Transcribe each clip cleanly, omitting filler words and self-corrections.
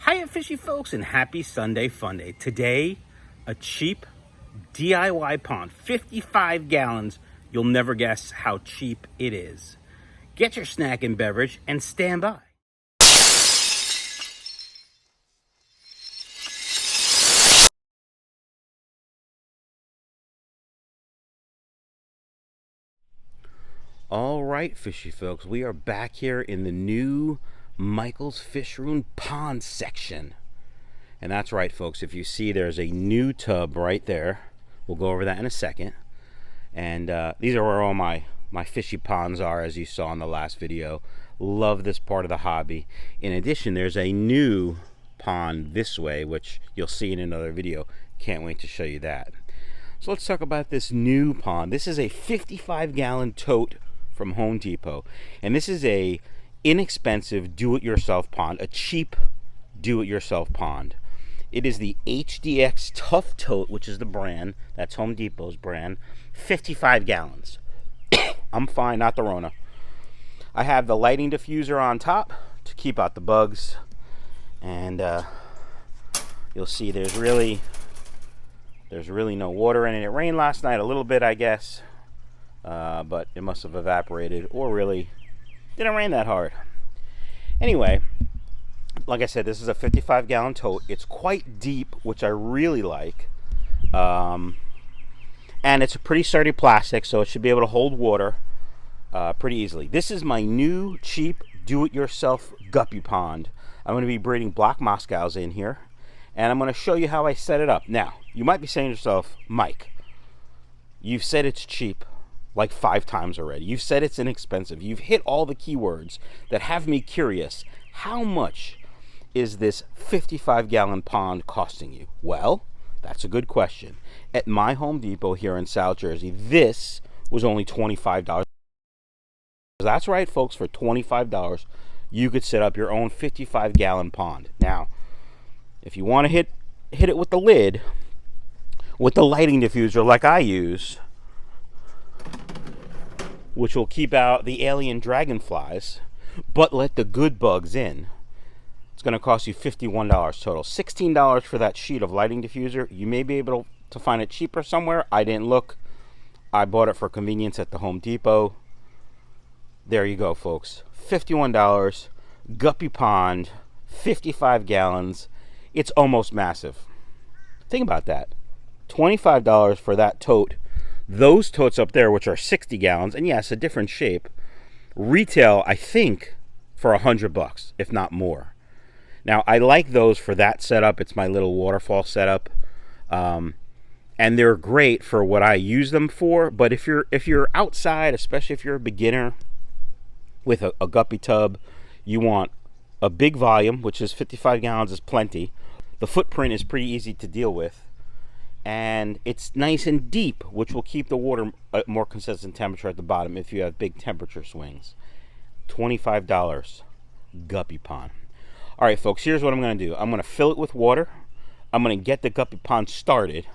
Hiya fishy folks and happy Sunday fun day. Today, a cheap DIY pond, 55 gallons. You'll never guess how cheap it is. Get your snack and beverage and stand by. All right, fishy folks, we are back here in the new Michael's Fish Room pond section. And that's right, folks, if you see there's a new tub right there. We'll go over that in a second. And these are where all my fishy ponds are, as you saw in the last video. Love this part of the hobby. In addition, there's a new pond this way, which you'll see in another video. Can't wait to show you that. So let's talk about this new pond. This is a 55-gallon tote from Home Depot, and this is a inexpensive do-it-yourself pond, a cheap do-it-yourself pond. It is the HDX Tough Tote, which is the brand, that's Home Depot's brand, 55 gallons. I'm fine, not the Rona. I have the lighting diffuser on top to keep out the bugs, and you'll see there's really no water in it. It rained last night a little bit, I guess. But it must have evaporated, or really didn't rain that hard. Anyway, like I said, this is a 55-gallon tote. It's quite deep, which I really like. And it's a pretty sturdy plastic, so it should be able to hold water pretty easily. This is my new cheap do-it-yourself guppy pond. I'm going to be breeding black Moscows in here, and I'm going to show you how I set it up. Now, you might be saying to yourself, Mike, you've said it's cheap like 5 times already. You've said it's inexpensive. You've hit all the keywords that have me curious. How much is this 55-gallon pond costing you? Well, that's a good question. At my Home Depot here in South Jersey, this was only $25. That's right, folks. For $25, you could set up your own 55-gallon pond. Now, if you want to hit it with the lid, with the lighting diffuser like I use, which will keep out the alien dragonflies, but let the good bugs in, it's going to cost you $51 total. $16 for that sheet of lighting diffuser. You may be able to find it cheaper somewhere. I didn't look. I bought it for convenience at the Home Depot. There you go, folks. $51, guppy pond, 55 gallons. It's almost massive. Think about that. $25 for that tote. Those totes up there, which are 60 gallons, and yes, a different shape, retail, I think, for $100, if not more. Now, I like those for that setup. It's my little waterfall setup, and they're great for what I use them for. But if you're outside, especially if you're a beginner with a guppy tub, you want a big volume, which is 55 gallons is plenty. The footprint is pretty easy to deal with. And it's nice and deep, which will keep the water at more consistent temperature at the bottom if you have big temperature swings. $25 guppy pond. All right, folks, here's what I'm going to do. I'm going to fill it with water. I'm going to get the guppy pond started,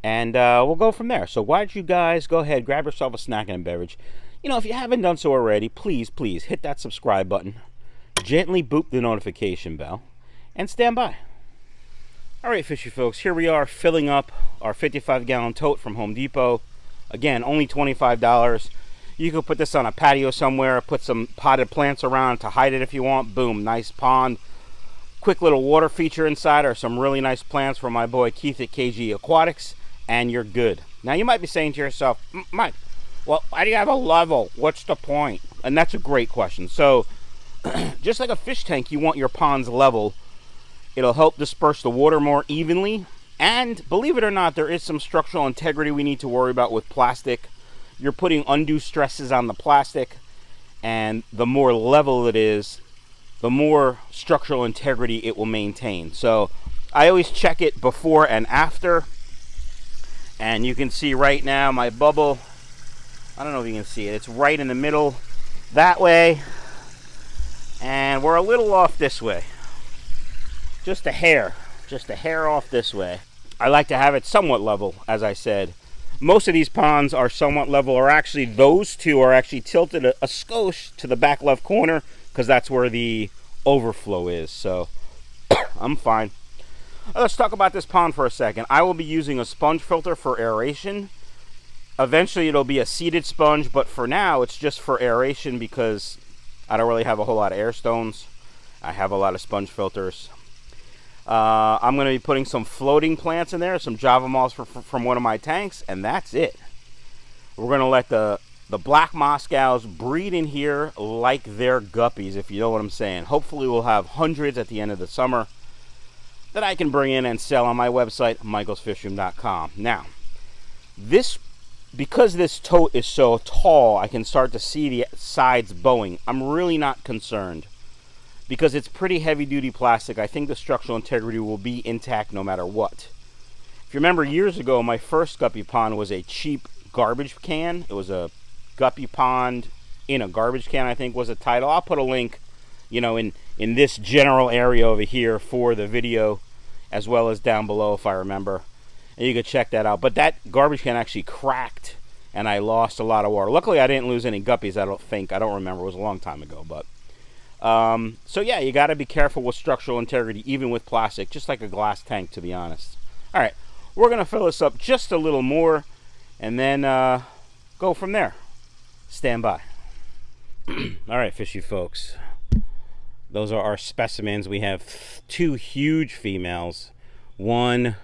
and we'll go from there. So why don't you guys go ahead, grab yourself a snack and a beverage. You know, if you haven't done so already, please hit that subscribe button, gently boop the notification bell, and stand by. All right, fishy folks, here we are filling up our 55-gallon tote from Home Depot. Again, only $25. You could put this on a patio somewhere, put some potted plants around to hide it if you want. Boom, nice pond. Quick little water feature inside, or some really nice plants from my boy Keith at KG Aquatics, and you're good. Now, you might be saying to yourself, Mike, well, why do you have a level? What's the point? And that's a great question. So, just like a fish tank, you want your ponds level. It'll help disperse the water more evenly. And believe it or not, there is some structural integrity we need to worry about with plastic. You're putting undue stresses on the plastic, and the more level it is, the more structural integrity it will maintain. So I always check it before and after. And you can see right now my bubble, I don't know if you can see it, it's right in the middle that way. And we're a little off this way. Just a hair off this way. I like to have it somewhat level, as I said. Most of these ponds are somewhat level, or actually those two are actually tilted a skosh to the back left corner, because that's where the overflow is. So I'm fine. Let's talk about this pond for a second. I will be using a sponge filter for aeration. Eventually it'll be a seeded sponge, but for now it's just for aeration because I don't really have a whole lot of air stones. I have a lot of sponge filters. I'm going to be putting some floating plants in there, some Java moss from one of my tanks, and that's it. We're going to let the black Moscows breed in here like they're guppies, if you know what I'm saying. Hopefully we'll have hundreds at the end of the summer that I can bring in and sell on my website, michaelsfishroom.com. Now, because this tote is so tall, I can start to see the sides bowing. I'm really not concerned because it's pretty heavy-duty plastic. I think the structural integrity will be intact no matter what. If you remember years ago, my first guppy pond was a cheap garbage can. It was a guppy pond in a garbage can, I think was the title. I'll put a link, you know, in this general area over here for the video, as well as down below if I remember. And you could check that out. But that garbage can actually cracked, and I lost a lot of water. Luckily, I didn't lose any guppies, I don't think. I don't remember. It was a long time ago. But so, yeah, you got to be careful with structural integrity, even with plastic, just like a glass tank, to be honest. All right, we're going to fill this up just a little more, and then go from there. Stand by. All right, fishy folks. Those are our specimens. We have 2 huge females. One...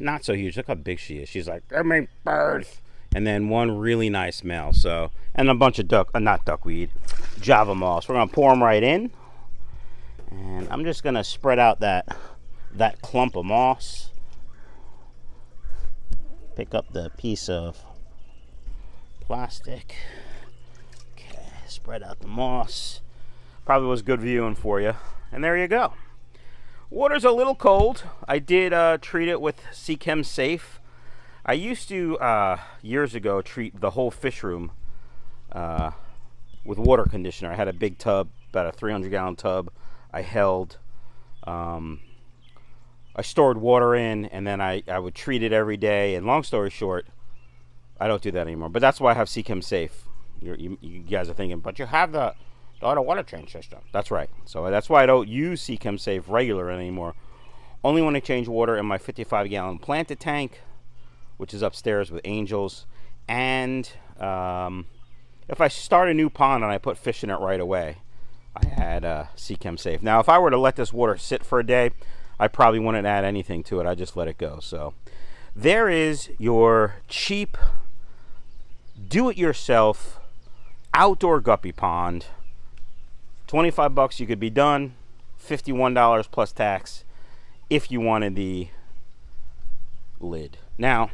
not so huge. Look how big she is. She's like, give me birth. And then one really nice male. So, and a bunch of not duckweed, Java moss. We're gonna pour them right in, and I'm just gonna spread out that clump of moss. Pick up the piece of plastic. Okay, spread out the moss. Probably was good viewing for you. And there you go. Water's a little cold. I did treat it with Seachem Safe. I used to, years ago, treat the whole fish room with water conditioner. I had a big tub, about a 300-gallon tub. I held, I stored water in, and then I would treat it every day. And long story short, I don't do that anymore. But that's why I have Seachem Safe. You guys are thinking, but you have the auto water change system. That's right. So that's why I don't use Seachem Safe regular anymore. Only when I change water in my 55-gallon planted tank, which is upstairs with angels. And if I start a new pond and I put fish in it right away, I add Seachem Safe. Now, if I were to let this water sit for a day, I probably wouldn't add anything to it. I just let it go. So there is your cheap, do-it-yourself outdoor guppy pond. 25 bucks, you could be done. $51 plus tax if you wanted the lid. Now,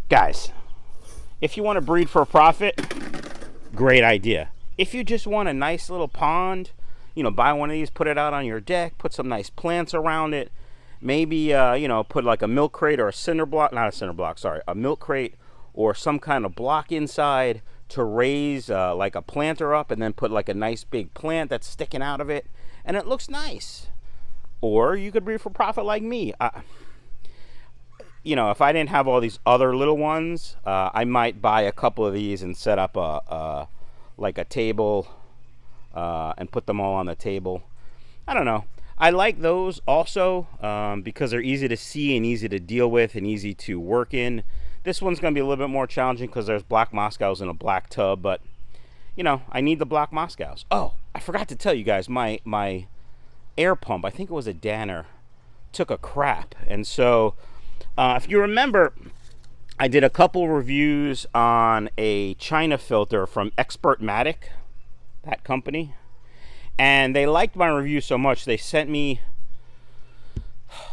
guys, if you want to breed for a profit, great idea. If you just want a nice little pond, you know, buy one of these, put it out on your deck, put some nice plants around it. Maybe, you know, put like a milk crate or a cinder block, not a cinder block, sorry, a milk crate or some kind of block inside to raise like a planter up, and then put like a nice big plant that's sticking out of it, and it looks nice. Or you could breed for profit like me. You know, if I didn't have all these other little ones, I might buy a couple of these and set up like a table and put them all on the table. I don't know. I like those also because they're easy to see and easy to deal with and easy to work in. This one's going to be a little bit more challenging because there's black Moscows in a black tub, but, you know, I need the black Moscows. Oh, I forgot to tell you guys, my air pump, I think it was a Danner, took a crap. And so, if you remember, I did a couple reviews on a China filter from Expertmatic, that company. And they liked my review so much, they sent me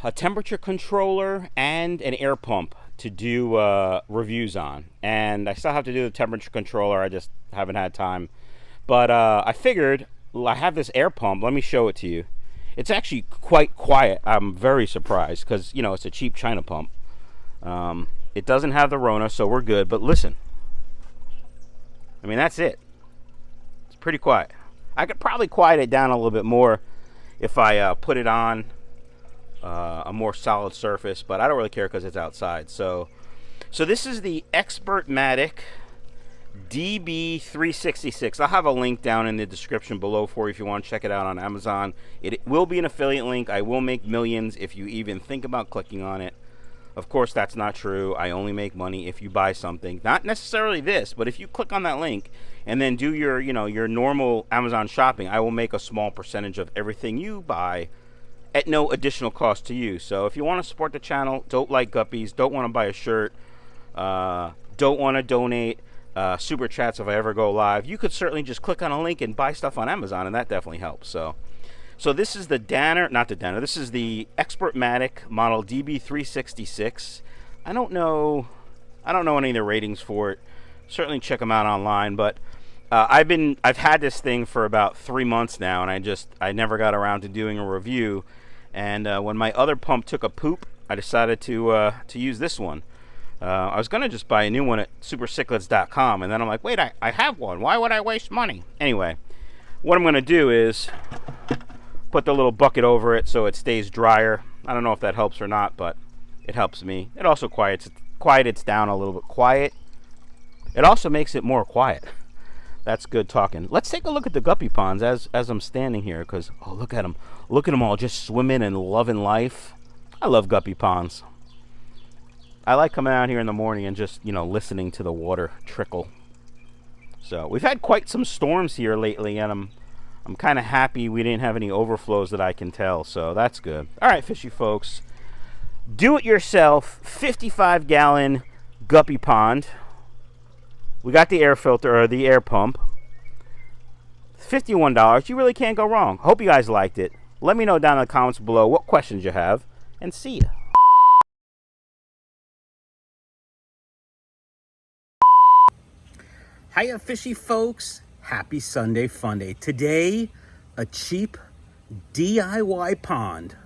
a temperature controller and an air pump to do reviews on. And I still have to do the temperature controller. I just haven't had time. But I figured, I have this air pump. Let me show it to you. It's actually quite quiet. I'm very surprised because, you know, it's a cheap China pump. It doesn't have the Rona, so we're good. But listen. I mean, that's it. It's pretty quiet. I could probably quiet it down a little bit more if I put it on a more solid surface, but I don't really care because it's outside. So this is the Expertmatic DB366. I'll have a link down in the description below for you if you want to check it out on Amazon. It will be an affiliate link. I will make millions if you even think about clicking on it. Of course, that's not true. I only make money if you buy something. Not necessarily this, but if you click on that link and then do your, your normal Amazon shopping, I will make a small percentage of everything you buy at no additional cost to you. So if you want to support the channel, don't like guppies, don't want to buy a shirt, don't want to donate super chats if I ever go live, you could certainly just click on a link and buy stuff on Amazon, and that definitely helps. So this is the this is the Expertmatic model DB366. I don't know any of the ratings for it. Certainly check them out online, but I've had this thing for about 3 months now, and I never got around to doing a review. And when my other pump took a poop, I decided to use this one. I was gonna just buy a new one at supercichlids.com, and then I'm like, wait, I have one. Why would I waste money? Anyway, what I'm gonna do is put the little bucket over it so it stays drier. I don't know if that helps or not, but it helps me. It also quiets down a little bit. Quiet. It also makes it more quiet. That's good talking. Let's take a look at the guppy ponds as I'm standing here, because oh, look at them. Look at them all just swimming and loving life. I love guppy ponds. I like coming out here in the morning and just, listening to the water trickle. So we've had quite some storms here lately, and I'm kind of happy we didn't have any overflows that I can tell, so that's good. All right, fishy folks. Do-it-yourself 55-gallon guppy pond. We got the air filter, or the air pump. $51. You really can't go wrong. Hope you guys liked it. Let me know down in the comments below what questions you have, and see ya. Hiya, fishy folks. Happy Sunday fun day. Today, a cheap DIY pond.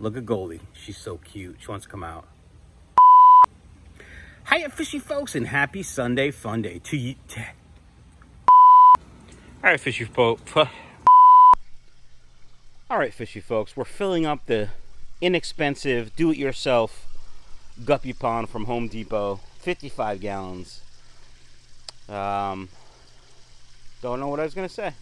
Look at Goldie. She's so cute. She wants to come out. Hiya, fishy folks, and happy Sunday fun day to you. All right, fishy folks. All right, fishy folks. We're filling up the inexpensive, do-it-yourself guppy pond from Home Depot. 55 gallons. Don't know what I was going to say.